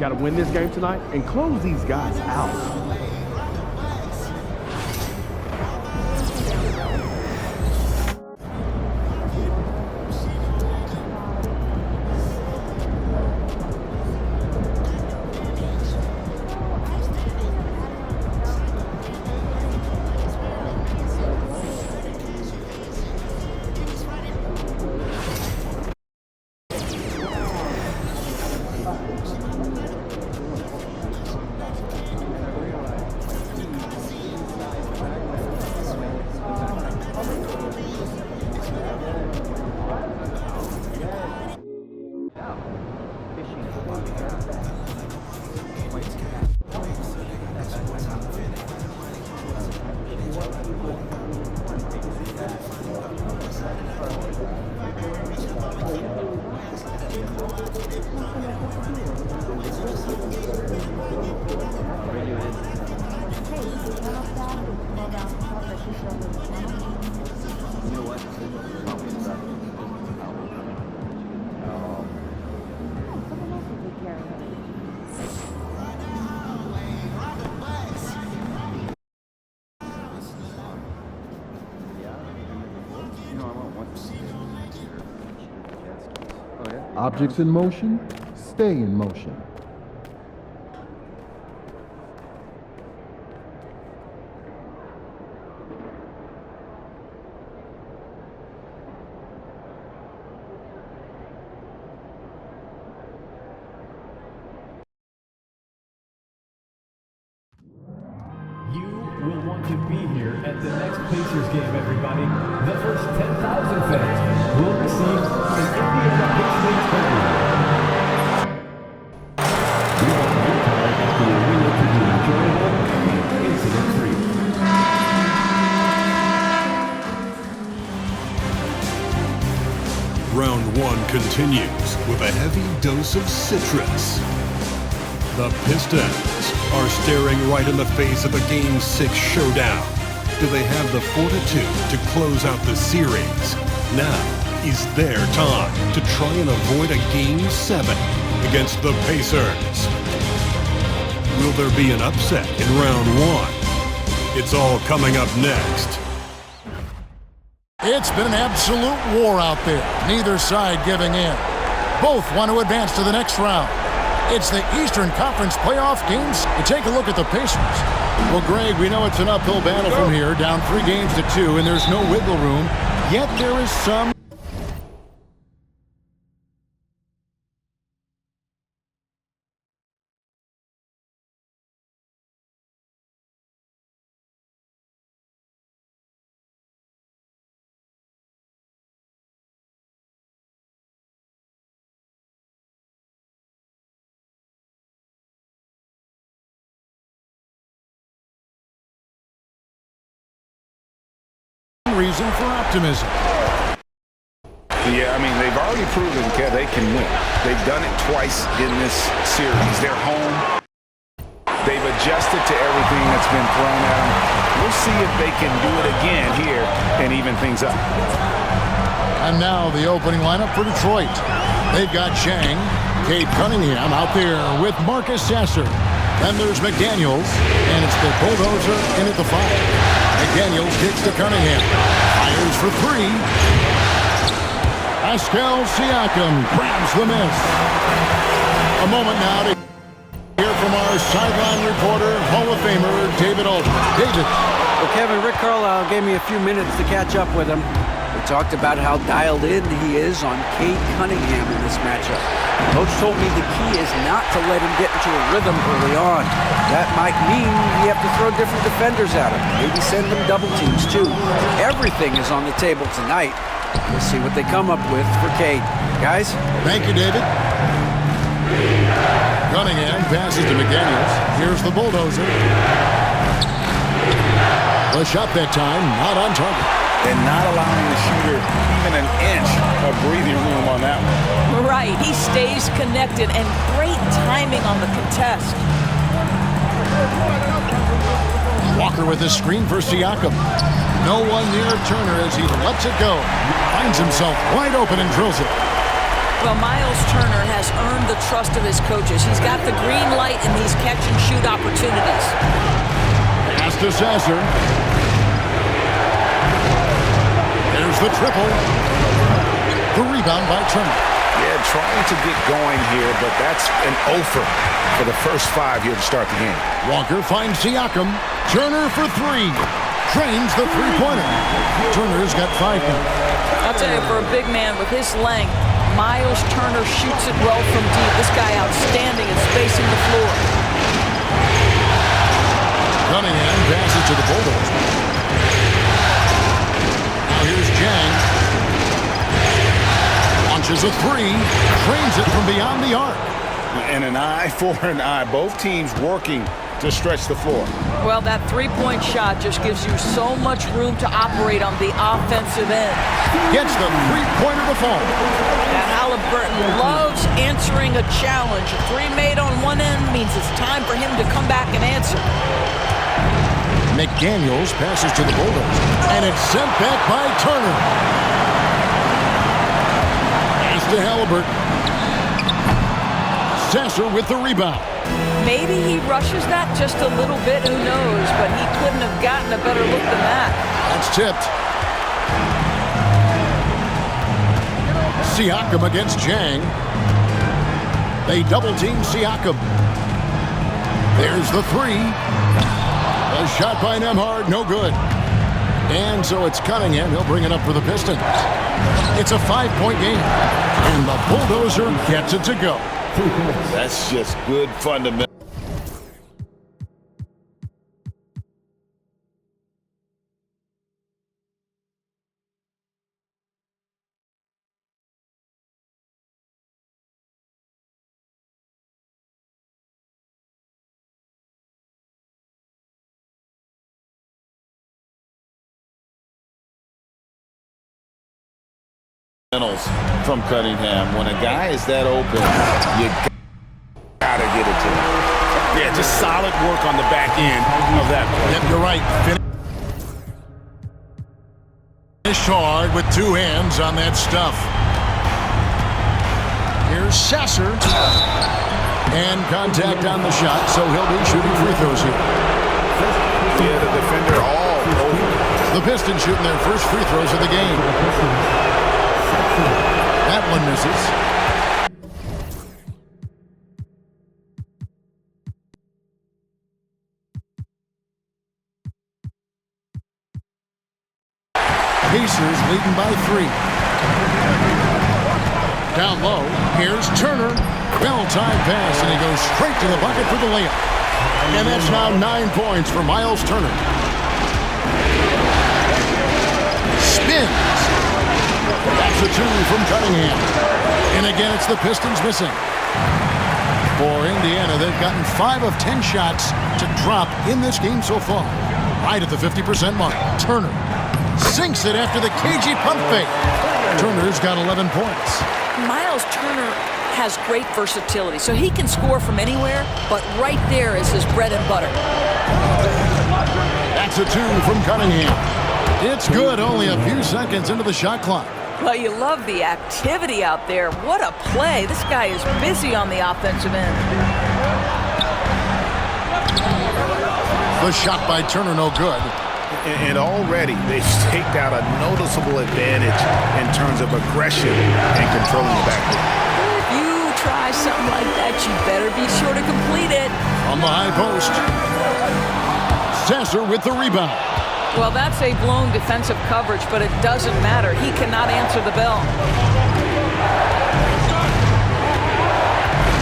Got to win this game tonight and close these guys out. Objects in motion, stay in motion. You will want to be here at the next Pacers game, everybody. The first 10,000 fans will receive an Indiana Pacers hoodie. We want your card after your win to be enjoyable and incident-free. Round one continues with a heavy dose of citrus. The Pistons are staring right in the face of a Game 6 showdown. Do they have the fortitude to close out the series? Now is their time to try and avoid a Game 7 against the Pacers. Will there be an upset in round one? It's all coming up next. It's been an absolute war out there. Neither side giving in. Both want to advance to the next round. It's the Eastern Conference playoff games. And take a look at the Pacers. Well, Greg, we know it's an uphill battle from here, down 3-2, and there's no wiggle room. Yet there is some reason for optimism. Yeah, I mean, they've already proven they can win. They've done it twice in this series. They're home. They've adjusted to everything that's been thrown at them. We'll see if they can do it again here and even things up. And now the opening lineup for Detroit. They've got Chang, Cade Cunningham out there with Marcus Sasser. Then there's McDaniels, and it's the bulldozer in at the 5. McDaniels kicks to Cunningham. Fires for 3. Pascal Siakam grabs the miss. A moment now to hear from our sideline reporter, Hall of Famer David Aldridge. David. Well, Kevin, Rick Carlisle gave me a few minutes to catch up with him. We talked about how dialed in he is on Cade Cunningham in this matchup. Coach told me the key is not to let him get into a rhythm early on. That might mean you have to throw different defenders at him. Maybe send them double teams too. Everything is on the table tonight. We'll see what they come up with for Cade. Guys? Thank you, David. Cunningham passes to McDaniels. Here's the bulldozer. The shot that time, not on target. And not allowing the shooter even an inch of breathing room on that one. Right, he stays connected and great timing on the contest. Walker with a screen for Siakam. No one near Turner as he lets it go. Finds himself wide open and drills it. Well, Miles Turner has earned the trust of his coaches. He's got the green light in these catch-and-shoot opportunities. Pass to Sasser. There's the triple. The rebound by Turner. Yeah, trying to get going here, but that's an offer for the first 5 here to start the game. Walker finds Siakam. Turner for 3. Drains the three-pointer. Turner's got 5 now. I'll tell you, for a big man with his length, Miles Turner shoots it well from deep. This guy outstanding at spacing the floor. Cunningham passes to the Bulldogs. Now here's Jang. Launches a 3. Trains it from beyond the arc. And an eye for an eye. Both teams working to stretch the floor. Well, that three-point shot just gives you so much room to operate on the offensive end. Gets the three-pointer to fall. Now, Halliburton loves answering a challenge. A 3 made on one end means it's time for him to come back and answer. McDaniels passes to the Bulldogs. And it's sent back by Turner. Pass to Halliburton. Sasser with the rebound. Maybe he rushes that just a little bit, who knows, but he couldn't have gotten a better look than that. That's tipped. Siakam against Jang. They double-team Siakam. There's the 3. A shot by Nembhard, no good. And so it's Cunningham. He'll bring it up for the Pistons. It's a 5-point game. And the Bulldozer gets it to go. That's just good fundamental. From Cunningham. When a guy is that open, you gotta get it to him. Yeah, just solid work on the back end of that play. Yep, you're right. Finish hard with 2 hands on that stuff. Here's Sasser. And contact on the shot, so he'll be shooting free throws here. Yeah, the defender all over. The Pistons shooting their first free throws of the game. That one misses. Pacers leading by 3. Down low, here's Turner. Well-timed pass, and he goes straight to the bucket for the layup. And that's now 9 points for Miles Turner. Spins. That's a 2 from Cunningham. And again, it's the Pistons missing. For Indiana, they've gotten 5 of 10 shots to drop in this game so far. Right at the 50% mark. Turner sinks it after the cagey pump fake. Turner's got 11 points. Miles Turner has great versatility, so he can score from anywhere, but right there is his bread and butter. That's a 2 from Cunningham. It's good, only a few seconds into the shot clock. Well, you love the activity out there. What a play. This guy is busy on the offensive end. The shot by Turner, no good. And already they've staked out a noticeable advantage in terms of aggression and controlling the backcourt. If you try something like that, you better be sure to complete it. From the high post. Sasser with the rebound. Well, that's a blown defensive coverage, but it doesn't matter. He cannot answer the bell.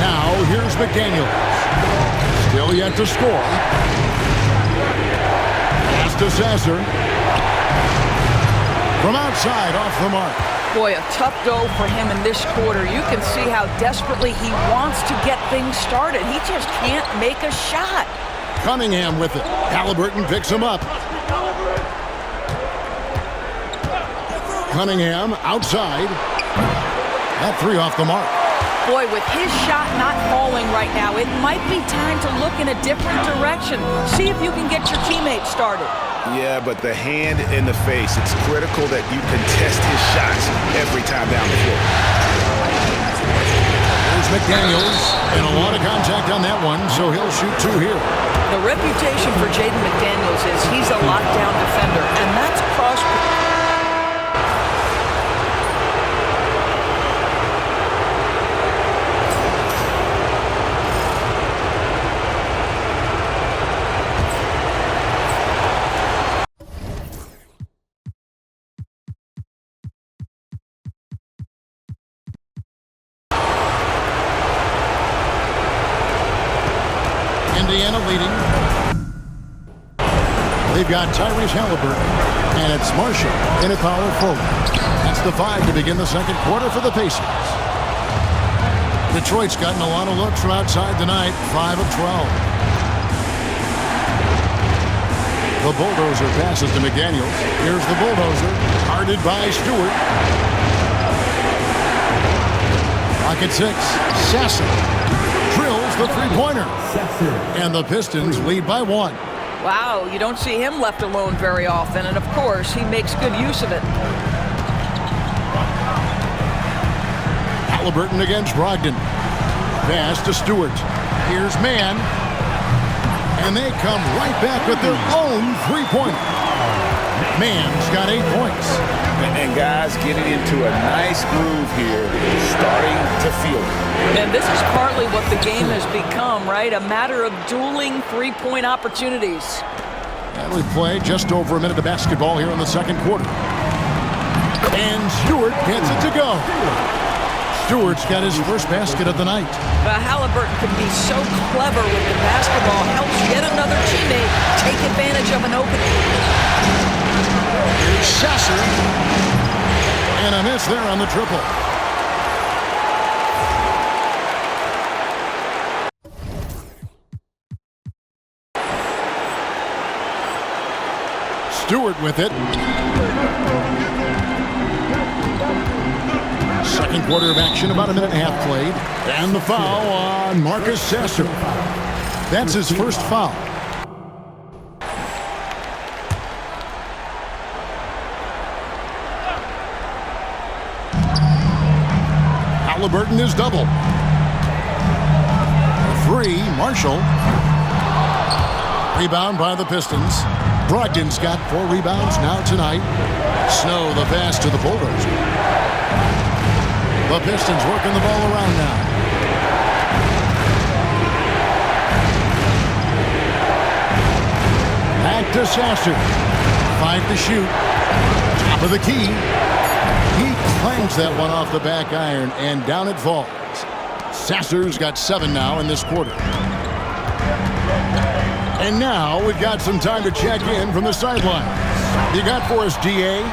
Now, here's McDaniels. Still yet to score. Pass to Sasser. From outside, off the mark. Boy, a tough go for him in this quarter. You can see how desperately he wants to get things started. He just can't make a shot. Cunningham with it. Halliburton picks him up. Cunningham outside. That 3 off the mark. Boy, with his shot not falling right now, it might be time to look in a different direction. See if you can get your teammates started. Yeah, but the hand in the face, it's critical that you contest his shots every time down the floor. McDaniels, and a lot of contact on that one, so he'll shoot 2 here. The reputation for Jaden McDaniels is he's a lockdown defender, and that's cross. Indiana leading. They've got Tyrese Halliburton, and it's Marshall in at power forward. That's the 5 to begin the second quarter for the Pacers. Detroit's gotten a lot of looks from outside tonight, 5 of 12. The bulldozer passes to McDaniels. Here's the bulldozer, guarded by Stewart. Pocket 6, Sasser drills the three-pointer. And the Pistons lead by 1. Wow, you don't see him left alone very often, and of course, he makes good use of it. Halliburton against Brogdon. Pass to Stewart. Here's Mann. And they come right back with their own three-pointer. Mann's got 8 points. And guys getting into a nice groove here, starting to feel it. And this is partly what the game has become, right? A matter of dueling three-point opportunities. And we play just over a minute of basketball here in the second quarter. And Stewart gets it to go. Stewart's got his first basket of the night. Halliburton can be so clever with the basketball, helps yet another teammate take advantage of an opening. Here's Sasser. And a miss there on the triple. Stewart with it. Second quarter of action, about a minute and a half played. And the foul on Marcus Sasser. That's his first foul. Halliburton is double. 3, Marshall. Rebound by the Pistons. Brogdon's got 4 rebounds now tonight. Snow the pass to the bulldozer. The Pistons working the ball around now. Back to Sasser. 5 to shoot. Top of the key. He clangs that one off the back iron, and down it falls. Sasser's got 7 now in this quarter. And now we've got some time to check in from the sideline. You got for us, DA?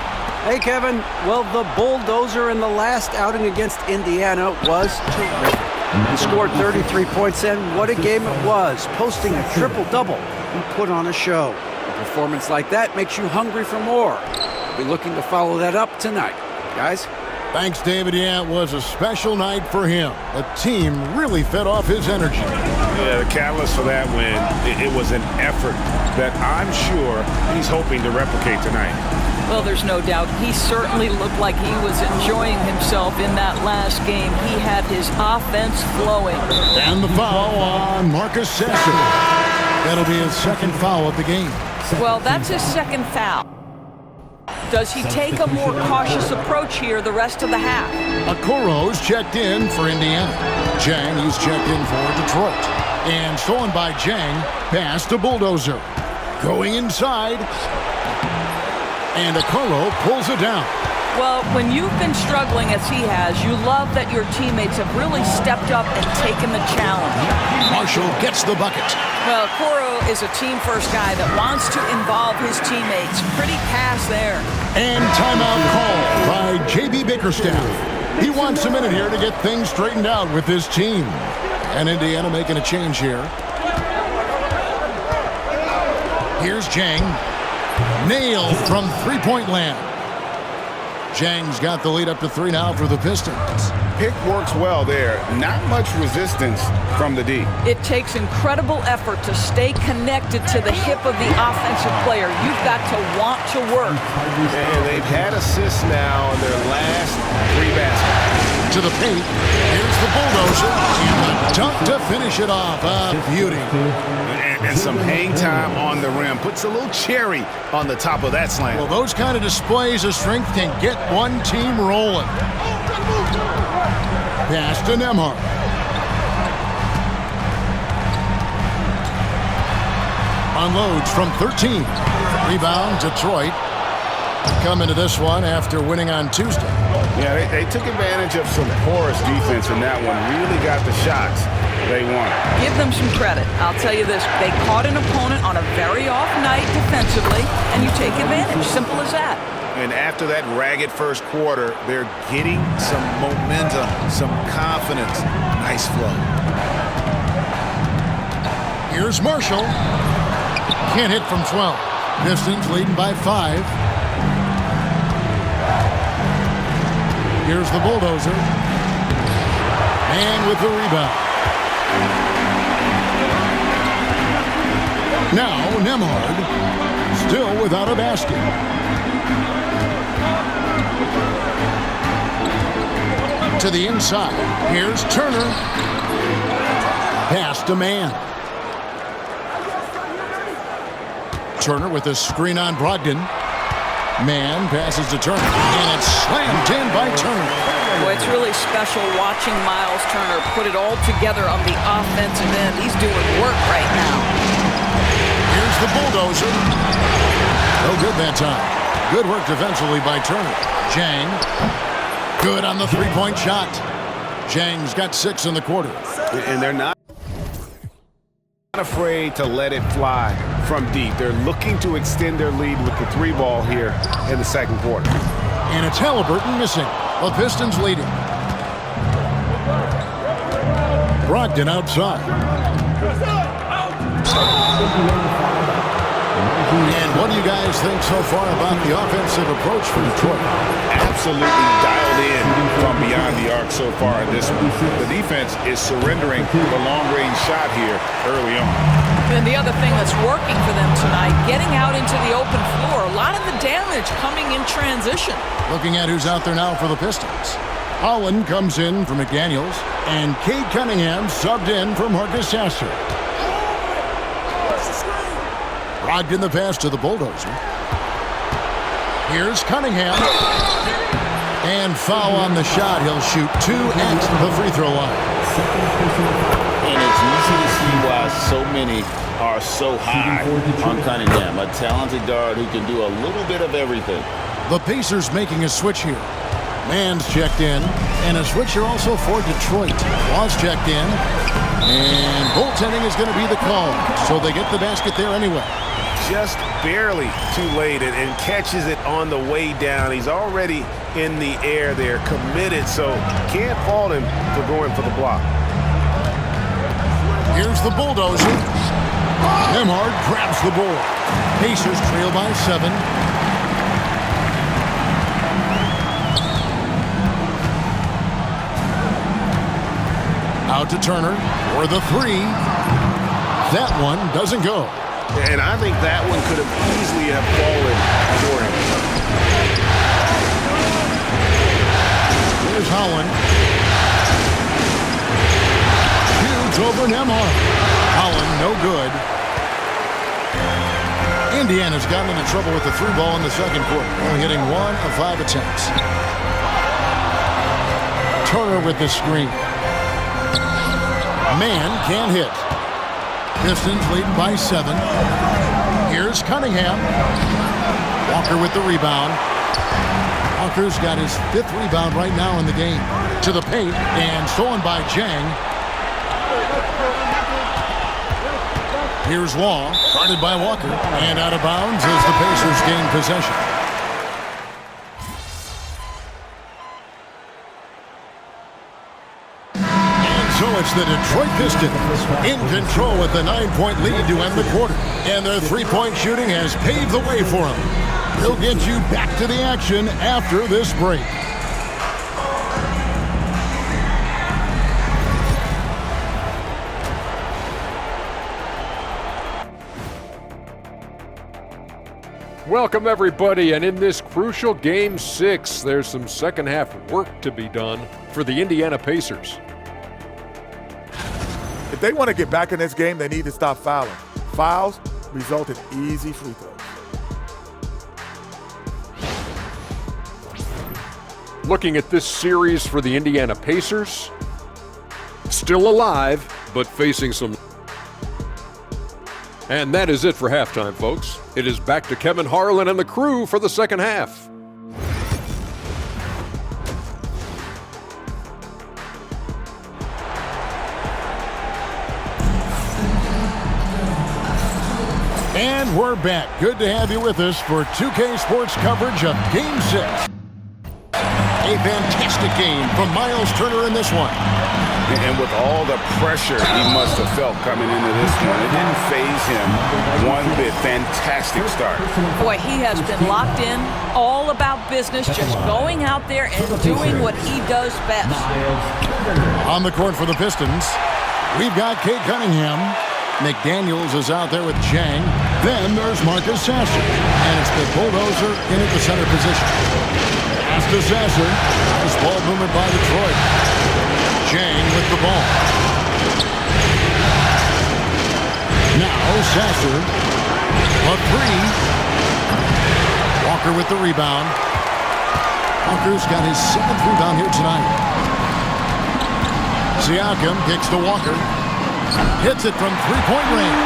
Hey, Kevin. Well, the bulldozer in the last outing against Indiana was terrific. He scored 33 points, and what a game it was, posting a triple-double. He put on a show. A performance like that makes you hungry for more. We'll be looking to follow that up tonight. Guys? Thanks, David. Yeah, it was a special night for him. The team really fed off his energy. Yeah, the catalyst for that win, it was an effort that I'm sure he's hoping to replicate tonight. Well, there's no doubt. He certainly looked like he was enjoying himself in that last game. He had his offense flowing. And the foul on Marcus Sasser. That'll be his second foul of the game. Well, that's his second foul. Does he take a more cautious approach here the rest of the half? Okoro's checked in for Indiana. Jang, he's checked in for Detroit. And stolen by Jang, pass to Bulldozer. Going inside. And Okoro pulls it down. Well, when you've been struggling as he has, you love that your teammates have really stepped up and taken the challenge. Marshall gets the bucket. Well, Okoro is a team-first guy that wants to involve his teammates. Pretty pass there. And timeout called by J.B. Bickerstaff. He wants a minute here to get things straightened out with his team. And Indiana making a change here. Here's Jang. Nailed from three-point land. Jang's got the lead up to 3 now for the Pistons. Pick works well there. Not much resistance from the D. It takes incredible effort to stay connected to the hip of the offensive player. You've got to want to work. And they've had assists now in their last 3 baskets. To the paint. Here's the bulldozer. And the dunk to finish it off. A beauty. And some hang time on the rim. Puts a little cherry on the top of that slam. Well, those kind of displays of strength can get one team rolling. Pass to Nembhard. Unloads from 13. Rebound, Detroit. Come into this one after winning on Tuesday. Yeah, they took advantage of some porous defense in that one. Really got the shots they want. Give them some credit. I'll tell you this. They caught an opponent on a very off night defensively, and you take advantage. Simple as that. And after that ragged first quarter, they're getting some momentum, some confidence. Nice flow. Here's Marshall. Can't hit from 12. Pistons leading by 5. Here's the bulldozer. And with the rebound. Now Nembhard, still without a basket. To the inside. Here's Turner. Pass to Mann. Turner with a screen on Brogdon. Mann passes to Turner, and it's slammed in by Turner. Boy, it's really special watching Miles Turner put it all together on the offensive end. He's doing work right now. Here's the bulldozer. No good that time. Good work defensively by Turner. Jang. Good on the three-point shot. Jang's got 6 in the quarter. And they're not afraid to let it fly from deep. They're looking to extend their lead with the 3 ball here in the second quarter. And it's Halliburton missing. The Pistons leading. Brogdon outside. And what do you guys think so far about the offensive approach for Detroit? Absolutely dialed in from beyond the arc so far in this one. The defense is surrendering the long-range shot here early on. And the other thing that's working for them tonight, getting out into the open floor. A lot of the damage coming in transition. Looking at who's out there now for the Pistons. Holland comes in for McDaniels, and Cade Cunningham subbed in for Marcus Sasser. Brogdon the pass to the bulldozer. Here's Cunningham. And foul on the shot. He'll shoot 2 at the free throw line. And it's easy to see why so many are so high on Cunningham, a talented guard who can do a little bit of everything. The Pacers making a switch here. Mann's checked in, and a switcher also for Detroit. Wall's checked in, and goaltending is going to be the call, so they get the basket there anyway. Just barely too late and catches it on the way down. He's already in the air there, committed, so can't fault him for going for the block. Here's the bulldozer. Nembhard grabs the ball. Pacers trail by 7. Out to Turner for the 3. That one doesn't go. And I think that one could have easily have fallen for him. Here's Holland. Shoots over Nembhard. Holland, no good. Indiana's gotten into trouble with the 3 ball in the second quarter, only hitting 1 of 5 attempts. Turner with the screen. Mann can't hit. Pistons leading by 7. Here's Cunningham. Walker with the rebound. Walker's got his 5th rebound right now in the game. To the paint, and stolen by Jang. Here's Wall, guarded by Walker, and out of bounds as the Pacers gain possession. So it's the Detroit Pistons in control with the 9-point lead to end the quarter. And their 3-point shooting has paved the way for them. We'll get you back to the action after this break. Welcome everybody, and in this crucial Game 6, there's some second half work to be done for the Indiana Pacers. If they want to get back in this game, they need to stop fouling. Fouls result in easy free throws. Looking at this series for the Indiana Pacers, still alive, but facing some. And that is it for halftime, folks. It is back to Kevin Harlan and the crew for the second half. And we're back. Good to have you with us for 2K Sports coverage of Game 6. A fantastic game from Miles Turner in this one. And with all the pressure he must have felt coming into this one, it didn't faze him one bit. Fantastic start. Boy, he has been locked in, all about business, just going out there and doing what he does best. On the court for the Pistons, we've got Cade Cunningham. McDaniels is out there with Chang. Then there's Marcus Sasser. And it's the bulldozer in at the center position. Pass to Sasser. Nice ball movement by Detroit. Chang with the ball. Now Sasser. A three. Walker with the rebound. Walker's got his 7th rebound here tonight. Siakam kicks to Walker. Hits it from three-point range.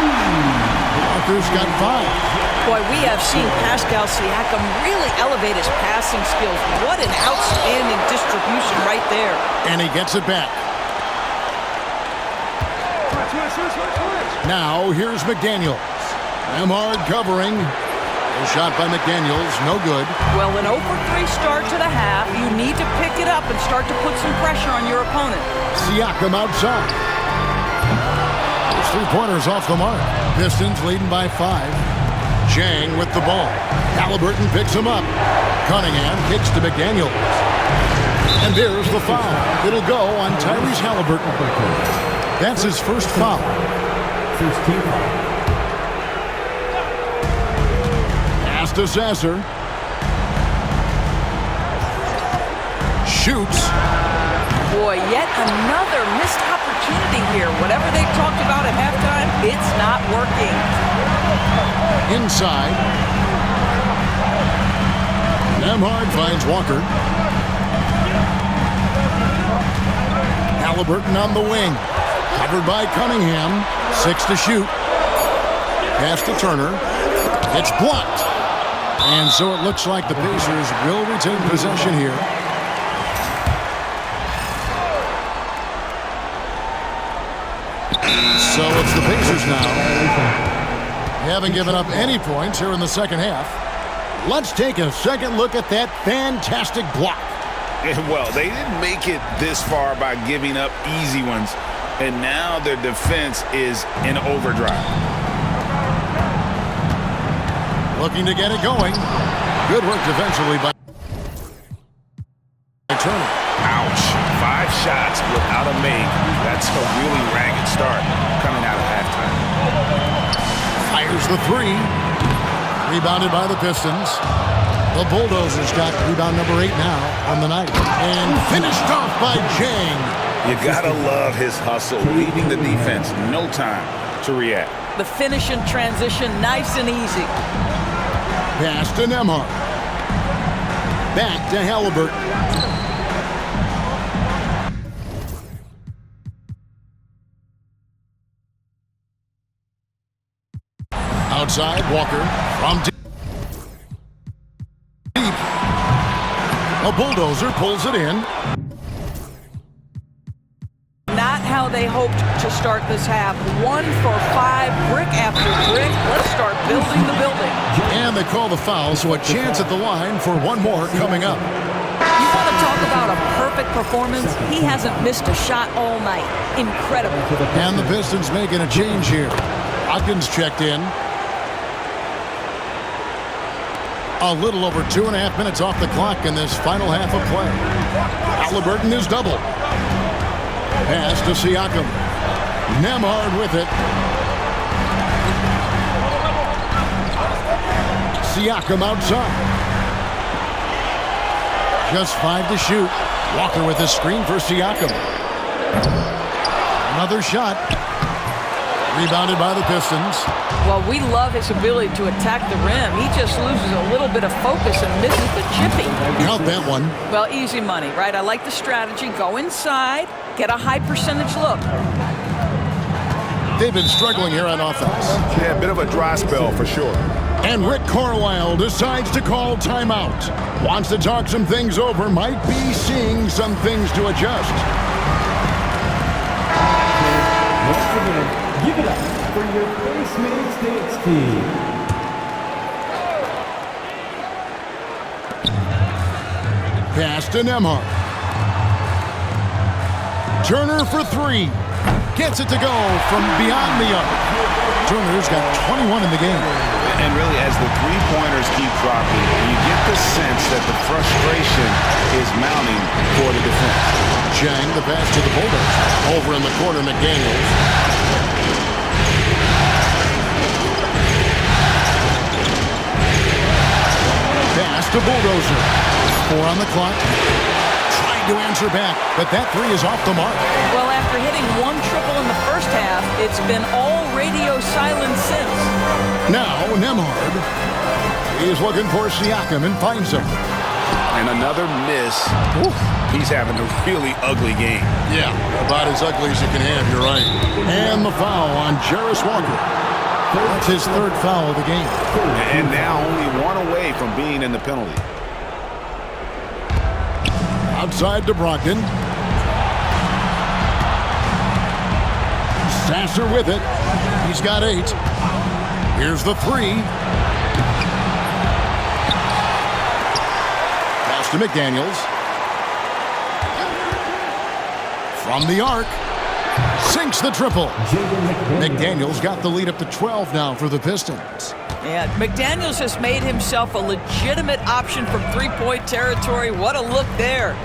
Walker's got 5. Boy, we have seen Pascal Siakam really elevate his passing skills. What an outstanding distribution right there. And he gets it back. Now, here's McDaniels. Emhard covering. A shot by McDaniels, no good. Well, an 0-for-3 start to the half. You need to pick it up and start to put some pressure on your opponent. Siakam outside. Those 3-pointers off the mark. Pistons leading by 5. Chang with the ball. Halliburton picks him up. Cunningham kicks to McDaniels. And there's the foul. It'll go on Tyrese Halliburton. That's his first foul. First team foul. Pass to Sasser. Shoots. Boy, yet another missed opportunity here. Whatever they talked about at halftime, it's not working. Inside. Emhard finds Walker. Halliburton on the wing. Covered by Cunningham. 6 to shoot. Pass to Turner. It's blocked. And so it looks like the Pacers will retain possession here. So it's the Pacers now. Haven't given up any points here in the second half. Let's take a second look at that fantastic block. Well, they didn't make it this far by giving up easy ones, and now their defense is in overdrive. Looking to get it going. Good work defensively by Turner. Ouch. 5 shots without a make. That's a really ragged start coming out of halftime. Fires the 3. Rebounded by the Pistons. The Bulldozers got rebound number 8 now on the night. And finished off by Chang. You gotta love his hustle, leaving the defense no time to react. The finish and transition, nice and easy. Pass to Emhard. Back to Halliburton. Outside, Walker from deep. A bulldozer pulls it in. Not how they hoped to start this half. 1 for 5, brick after brick. Let's start building the building. And they call the foul, so a chance at the line for one more coming up. You want to talk about a perfect performance? He hasn't missed a shot all night. Incredible. And the Pistons making a change here. Hawkins checked in. A little over 2.5 minutes off the clock in this final half of play. Halliburton is double. Pass to Siakam. Emhard with it. Siakam outside. Just 5 to shoot. Walker with a screen for Siakam. Another shot. Rebounded by the Pistons. Well, we love his ability to attack the rim. He just loses a little bit of focus and misses the chippy. Count that one. Well, easy money, right? I like the strategy. Go inside, get a high percentage look. They've been struggling here on offense. Yeah, a bit of a dry spell for sure. And Rick Carlisle decides to call timeout. Wants to talk some things over, might be seeing some things to adjust. Once again, give it up for your Face Makes Dance team. Pass to Nembhard. Turner for three. Gets it to go from beyond the arc. Turner's got 21 in the game. And really, as the three-pointers keep dropping, you get the sense that the frustration is mounting for the defense. Chang, the pass to the Bulldogs. Over in the corner, McDaniels. Pass to Bulldozer. 4 on the clock. Trying to answer back, but that three is off the mark. Well, after hitting one triple in the first half, it's been all radio silence since. Now, Nembhard. He is looking for Siakam and finds him. And another miss. Oof. He's having a really ugly game. Yeah, about as ugly as you can have, you're right. And the foul on Jarris Walker. That's his third foul of the game. And now only one away from being in the penalty. Outside to Brogdon. Sasser with it. He's got 8. Here's the three. Pass to McDaniels. From the arc. Sinks the triple. McDaniels got the lead up to 12 now for the Pistons. Yeah, McDaniels has made himself a legitimate option from three-point territory. What a look there.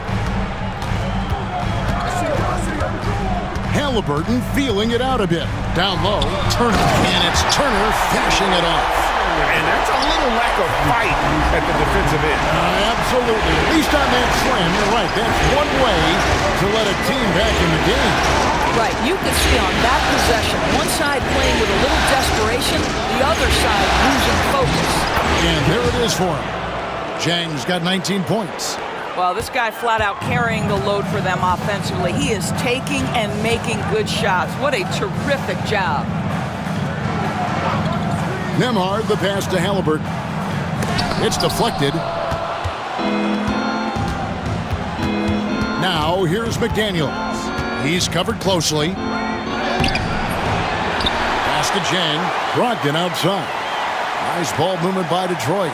Halliburton feeling it out a bit. Down low, Turner. And it's Turner finishing it off. And that's a little lack of fight at the defensive end. Absolutely. At least on that slam, you're right. That's one way to let a team back in the game. Right, you can see on that possession, one side playing with a little desperation, the other side losing focus. And there it is for him. Chang's got 19 points. Well, this guy flat out carrying the load for them offensively. He is taking and making good shots. What a terrific job. Nembhard, the pass to Halliburton. It's deflected. Now, here's McDaniels. He's covered closely. Pass to Jang. Brogdon outside. Nice ball movement by Detroit.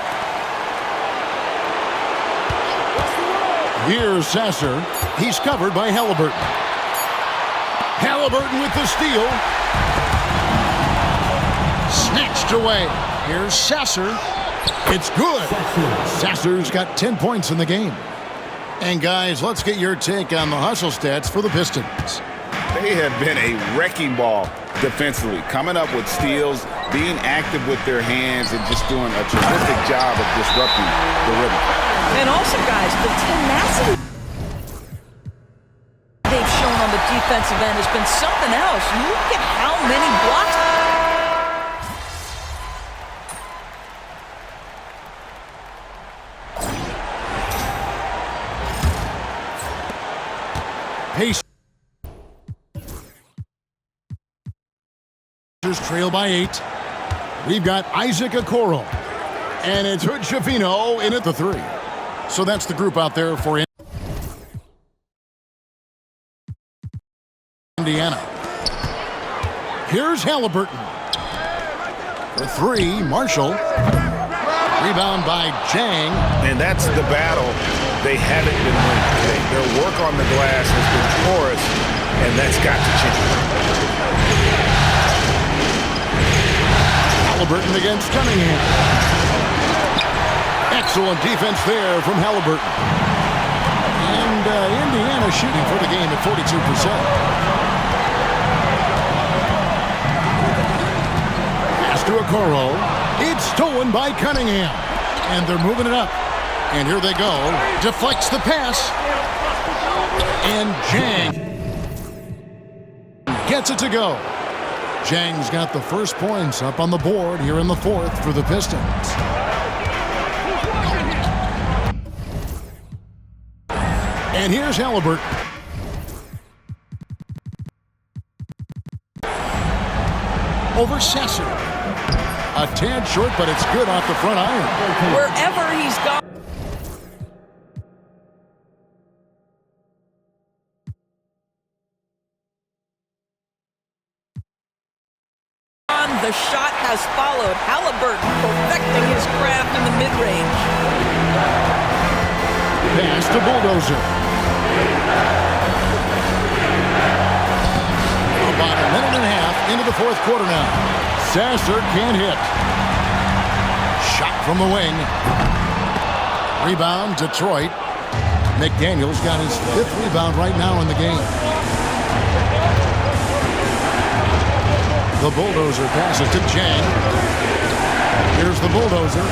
Here's Sasser. He's covered by Halliburton. Halliburton with the steal. Snatched away. Here's Sasser. It's good. Sasser's got 10 points in the game. And guys, let's get your take on the hustle stats for the Pistons. They have been a wrecking ball defensively, coming up with steals, being active with their hands, and just doing a terrific job of disrupting the rhythm. And also, guys, the tenacity they've shown on the defensive end has been something else. Look at how many blocks. Pacers trail by 8. We've got Isaac Okoro. And it's Hood Schifino in at the 3. So that's the group out there for Indiana. Here's Halliburton. The 3, Marshall. Rebound by Jang. And that's the battle they haven't been winning today. Their work on the glass has been porous, and that's got to change. Halliburton against Cunningham. Excellent defense there from Halliburton. And Indiana shooting for the game at 42%. Pass to Okoro. It's stolen by Cunningham. And they're moving it up. And here they go. Deflects the pass. And Jang gets it to go. Chang's got the first points up on the board here in the fourth for the Pistons. And here's Halliburton. Over Sesser. A tad short, but it's good off the front iron. Wherever he's gone. The shot has followed. Halliburton perfecting his craft in the mid-range. Pass to Bulldozer. About a minute and a half into the fourth quarter now. Sasser can't hit. Shot from the wing. Rebound, Detroit. McDaniels got his fifth rebound right now in the game. The Bulldozer passes to Chang. Here's the Bulldozer.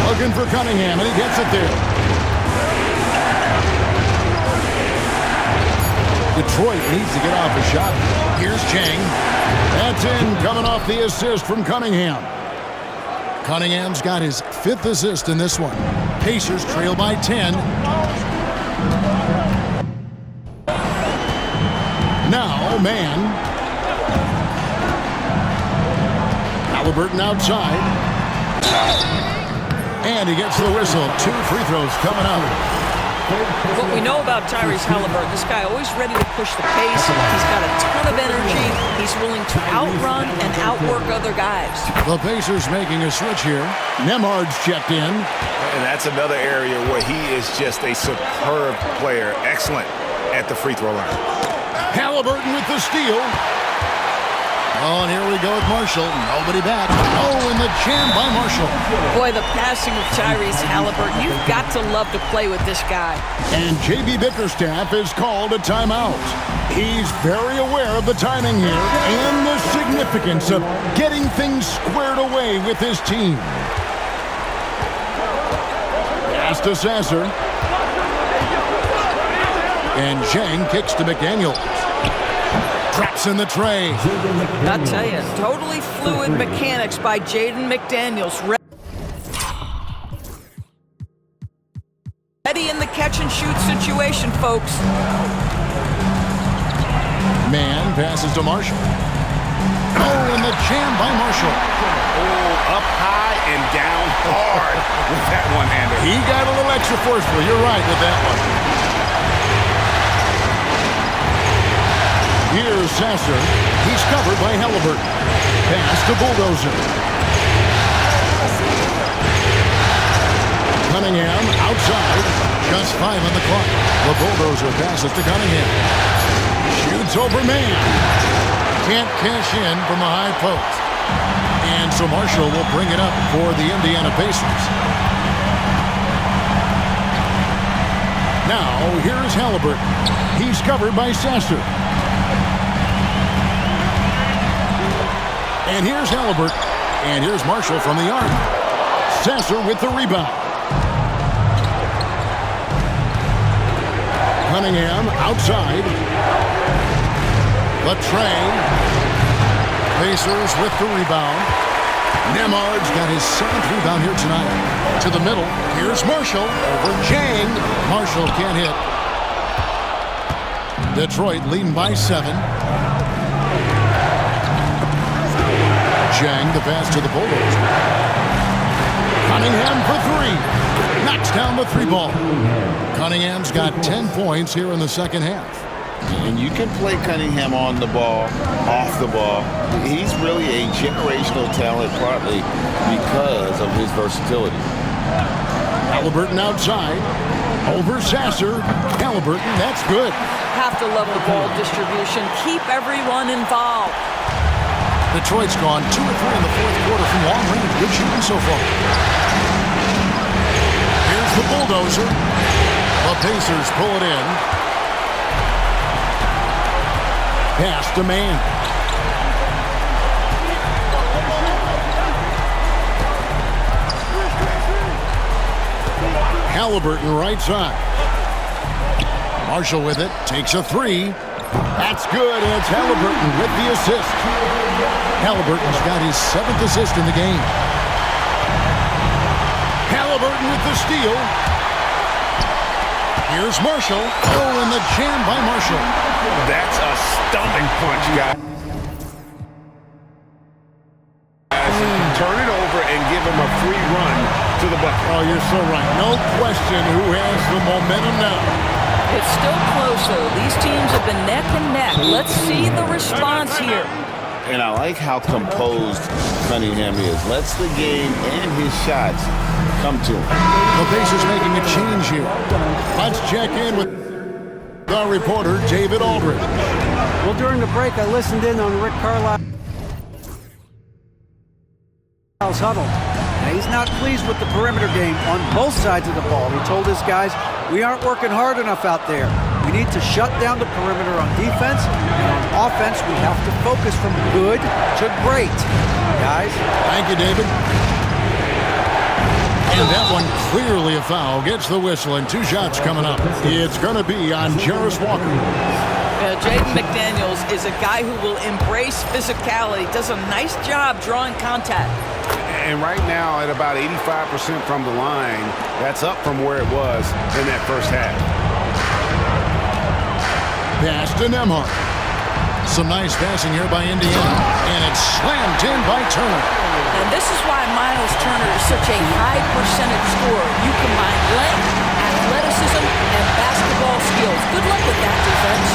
Looking for Cunningham, and he gets it there. Detroit needs to get off a shot. Here's Chang. That's in, coming off the assist from Cunningham. Cunningham's got his fifth assist in this one. Pacers trail by 10. Now, man. Halliburton outside. And he gets the whistle. 2 free throws coming up. What we know about Tyrese Halliburton, this guy always ready to push the pace. He's got a ton of energy. He's willing to outrun and outwork other guys. The Pacers making a switch here. Nemhard's checked in. And that's another area where he is just a superb player. Excellent at the free throw line. Halliburton with the steal. Oh, and here we go with Marshall. Nobody back. Oh, and the jam by Marshall. Boy, the passing of Tyrese Halliburton. You've got to love to play with this guy. And J.B. Bickerstaff has called a timeout. He's very aware of the timing here and the significance of getting things squared away with his team. Pass to Sasser. And Chang kicks to McDaniels. Traps in the tray. I'll tell you, totally fluid mechanics by Jaden McDaniels. Ready in the catch-and-shoot situation, folks. Man passes to Marshall. Oh, and the jam by Marshall. Oh, up high and down hard with that one-hander. He got a little extra forceful. You're right with that one. Here's Sasser. He's covered by Halliburton. Pass to Bulldozer. Cunningham outside. Just 5 on the clock. The Bulldozer passes to Cunningham. Shoots over man. Can't cash in from the high post. And so Marshall will bring it up for the Indiana Pacers. Now, here's Halliburton. He's covered by Sasser. And here's Halliburton. And here's Marshall from the arc. Sasser with the rebound. Cunningham outside. The tray. Pacers with the rebound. Nemhard's got his 7th rebound here tonight. To the middle. Here's Marshall over Chang. Marshall can't hit. Detroit leading by 7. Chang, the pass to the Bulldozer. Cunningham for 3. Knocks down the 3-ball. Cunningham's got 10 points here in the second half. And you can play Cunningham on the ball, off the ball. He's really a generational talent, partly because of his versatility. Halliburton outside. Over Sasser. Halliburton, that's good. Have to love the ball distribution. Keep everyone involved. Detroit's gone 2 or 3 in the fourth quarter from long range. Good shooting so far. Here's the Bulldozer. The Pacers pull it in. Pass to man. Halliburton right side. Marshall with it. Takes a 3. That's good, and it's Halliburton with the assist. Halliburton's got his 7th assist in the game. Halliburton with the steal. Here's Marshall. Oh, and the jam by Marshall. That's a stomach punch, guys. Turn it over and give him a free run to the bucket. Oh, you're so right. No question who has the momentum now. It's still close, though. These teams have been neck and neck. Let's see the response here. And I like how composed Cunningham is. Lets the game and his shots come to him. The Pacers making a change here. Let's check in with our reporter, David Aldridge. Well, during the break, I listened in on Rick Carlisle's huddle. Now, he's not pleased with the perimeter game on both sides of the ball. He told his guys, we aren't working hard enough out there. We need to shut down the perimeter on defense, and on offense, we have to focus from good to great. Guys. Thank you, David. And that one clearly a foul. Gets the whistle, and 2 shots coming up. It's going to be on Jarris Walker. Jaden McDaniels is a guy who will embrace physicality, does a nice job drawing contact. And right now, at about 85% from the line, that's up from where it was in that first half. Pass to Nembhard. Some nice passing here by Indiana. And it's slammed in by Turner. And this is why Miles Turner is such a high percentage scorer. You combine length, athleticism, and basketball skills. Good luck with that defense.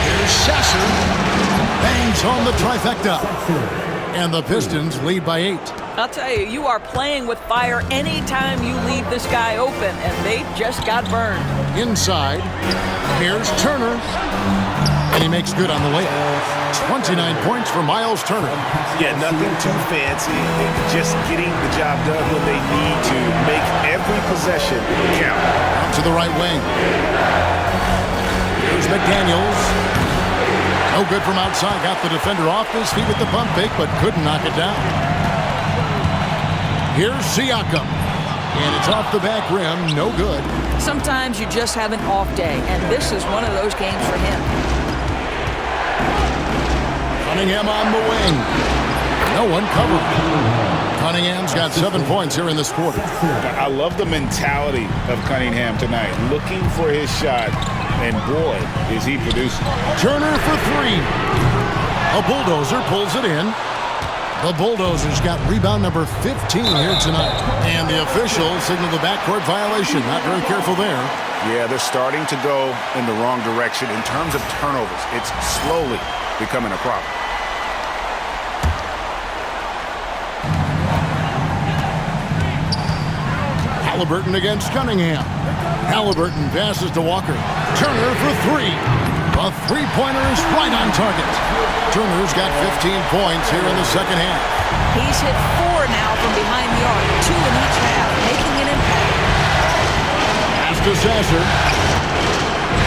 Here's Sasser. Bangs on the trifecta. And the Pistons lead by 8. I'll tell you, you are playing with fire anytime you leave this guy open, and they just got burned. Inside, here's Turner. And he makes good on the layup. 29 points for Miles Turner. Yeah, nothing too fancy. Just getting the job done when they need to. Make every possession count. Out to the right wing. Here's McDaniels. No good from outside. Got the defender off his feet with the pump fake, but couldn't knock it down. Here's Siakam. And it's off the back rim. No good. Sometimes you just have an off day, and this is one of those games for him. Cunningham on the wing. No one covered. Cunningham's got 7 points here in this quarter. I love the mentality of Cunningham tonight. Looking for his shot. And boy, is he producing. Turner for 3. A bulldozer pulls it in. The Bulldozers got rebound number 15 here tonight. And the official signaled the backcourt violation. Not very careful there. Yeah, they're starting to go in the wrong direction in terms of turnovers. It's slowly becoming a problem. Halliburton against Cunningham. Halliburton passes to Walker. Turner for 3. A three-pointer is right on target. Turner's got 15 points here in the second half. He's hit 4 now from behind the arc, 2 in each half, making an impact. Pass to Sasser.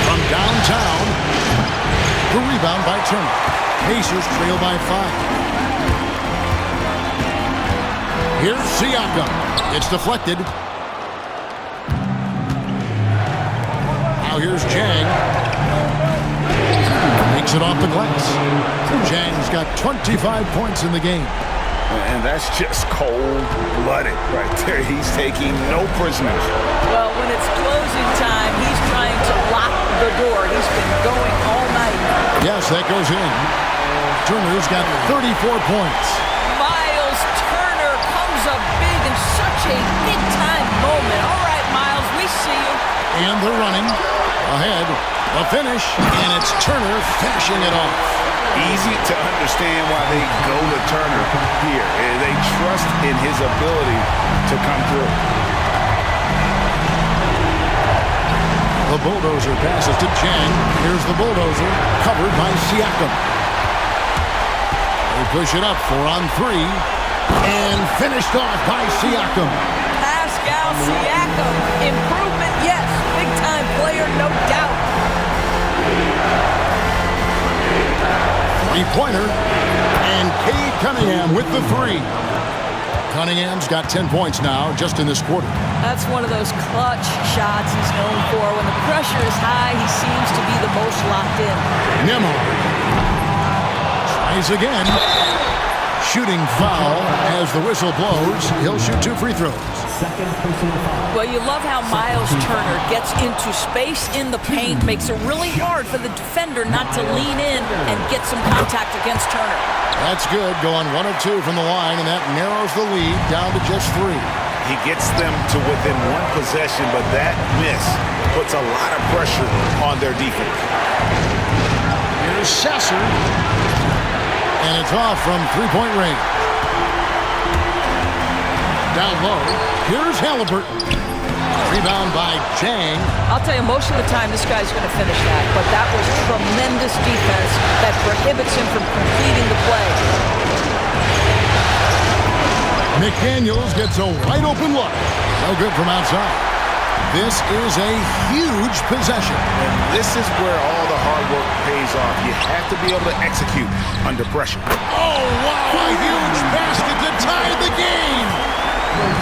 From downtown. The rebound by Turner. Pacers trail by 5. Here's Siakam. It's deflected. Here's Chang. Makes it off the glass. Chang's got 25 points in the game. And that's just cold-blooded right there. He's taking no prisoners. Well, when it's closing time, he's trying to lock the door. He's been going all night. Yes, that goes in. Turner's got 34 points. Miles Turner comes up big in such a big-time moment. All right, Miles, we see you. And they're running. Ahead, a finish, and it's Turner finishing it off. Easy to understand why they go to Turner here. They trust in his ability to come through. The bulldozer passes to Chang. Here's the bulldozer, covered by Siakam. They push it up, 4 on 3, and finished off by Siakam. Pascal Siakam, improvement, yes. Big-time player, no doubt. Three-pointer, and Cade Cunningham with the 3. Cunningham's got 10 points now just in this quarter. That's one of those clutch shots he's known for. When the pressure is high, he seems to be the most locked in. Nemo tries again. Shooting foul as the whistle blows. He'll shoot 2 free throws. Well, you love how Miles Turner gets into space in the paint, makes it really hard for the defender not to lean in and get some contact against Turner. That's good, going 1 of 2 from the line, and that narrows the lead down to just 3. He gets them to within 1 possession, but that miss puts a lot of pressure on their defense. Here's Sasser, and it's off from 3-point range. Down low, here's Halliburton. Rebound by Chang. I'll tell you, most of the time this guy's going to finish that, but that was tremendous defense that prohibits him from completing the play. McDaniels gets a wide open look. No good from outside. This is a huge possession. And this is where all the hard work pays off. You have to be able to execute under pressure. Oh, wow, a huge basket to tie the game.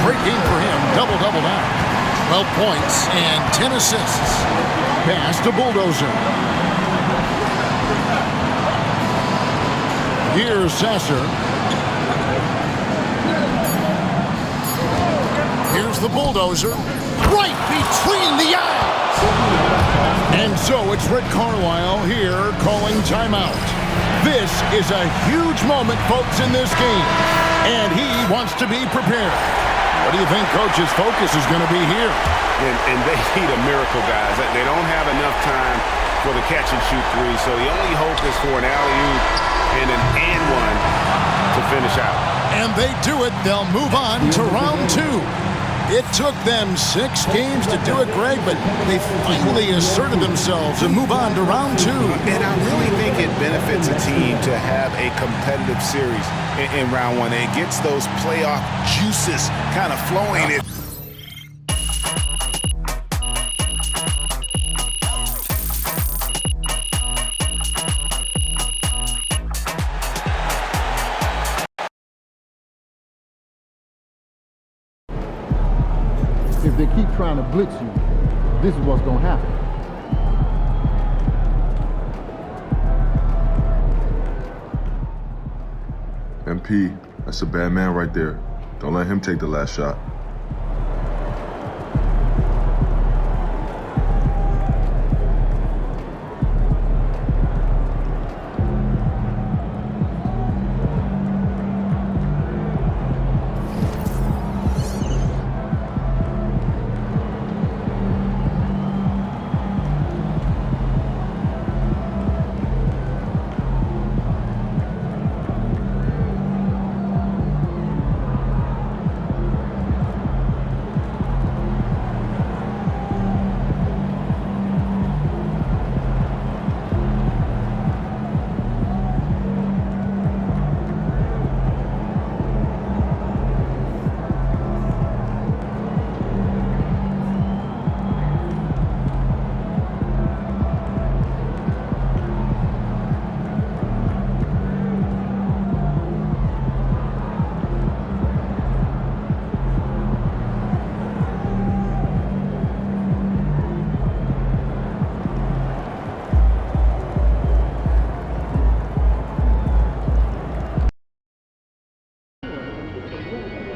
Great game for him, double-double now. 12 points and 10 assists. Pass to Bulldozer. Here's Sasser. Here's the Bulldozer. Right between the eyes. And so it's Rick Carlisle here calling timeout. This is a huge moment, folks, in this game. And he wants to be prepared. What do you think Coach's focus is going to be here? And they need a miracle, guys. They don't have enough time for the catch-and-shoot 3, so the only hope is for an alley-oop and an and-one to finish out. And they do it. They'll move on to round 2. It took them 6 games to do it, Greg, but they finally asserted themselves and move on to round 2. And I really think it benefits a team to have a competitive series in round 1. It gets those playoff juices kind of flowing. If they keep trying to blitz you, this is what's going to happen. MP, that's a bad man right there. Don't let him take the last shot.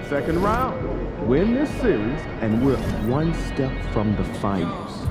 Second round. Win this series, and we're 1 step from the finals.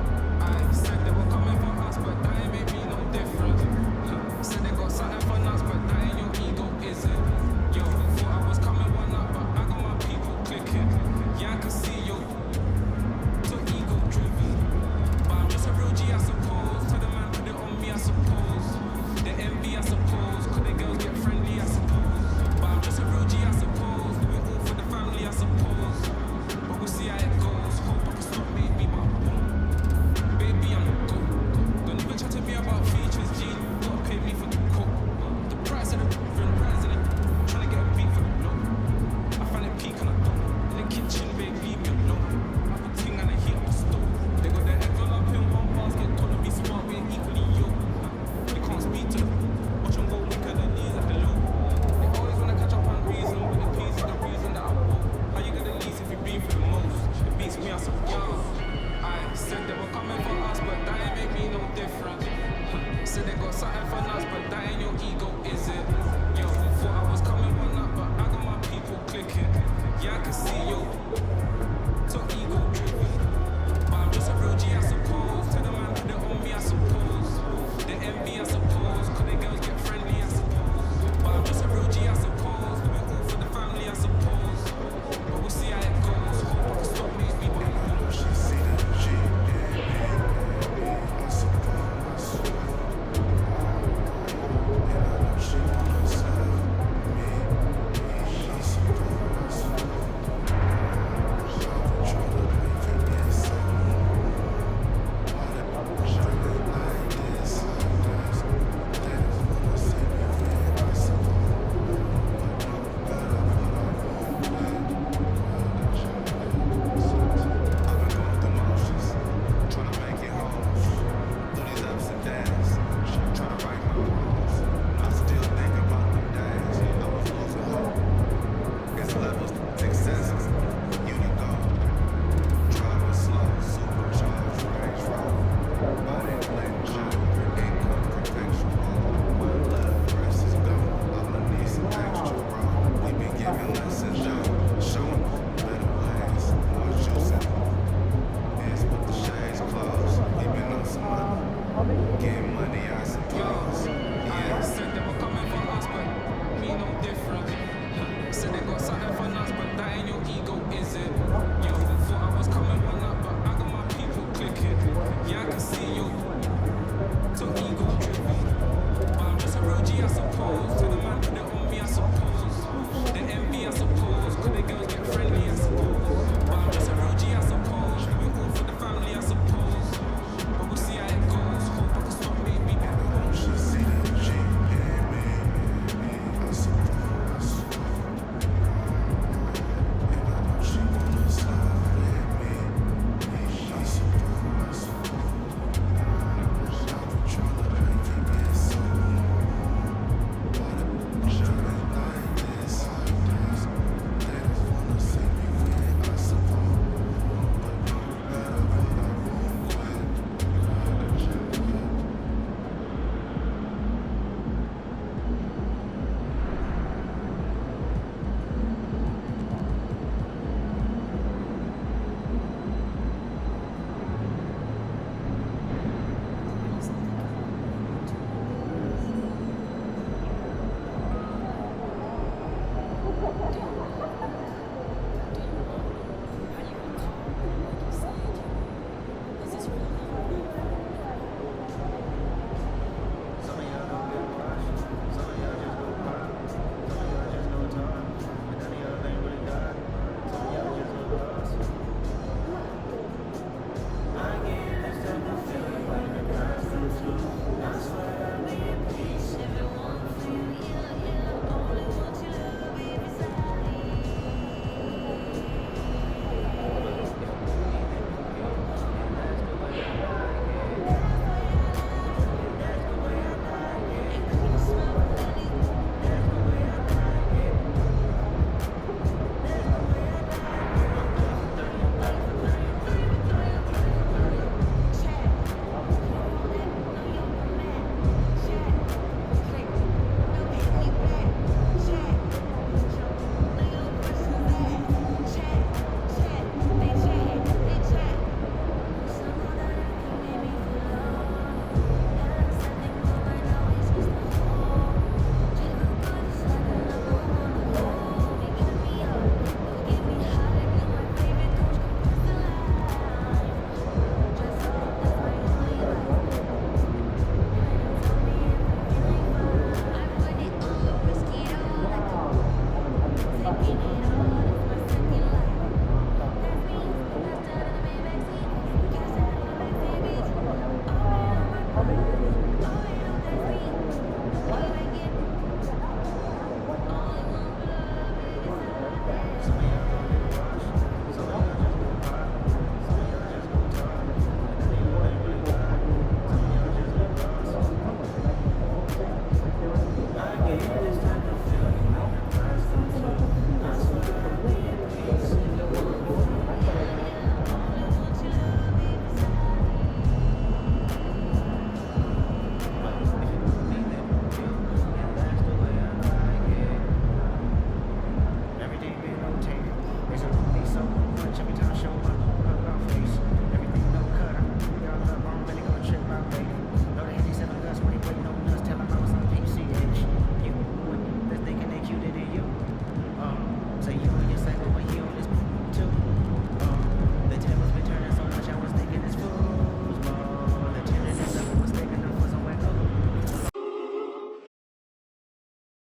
coming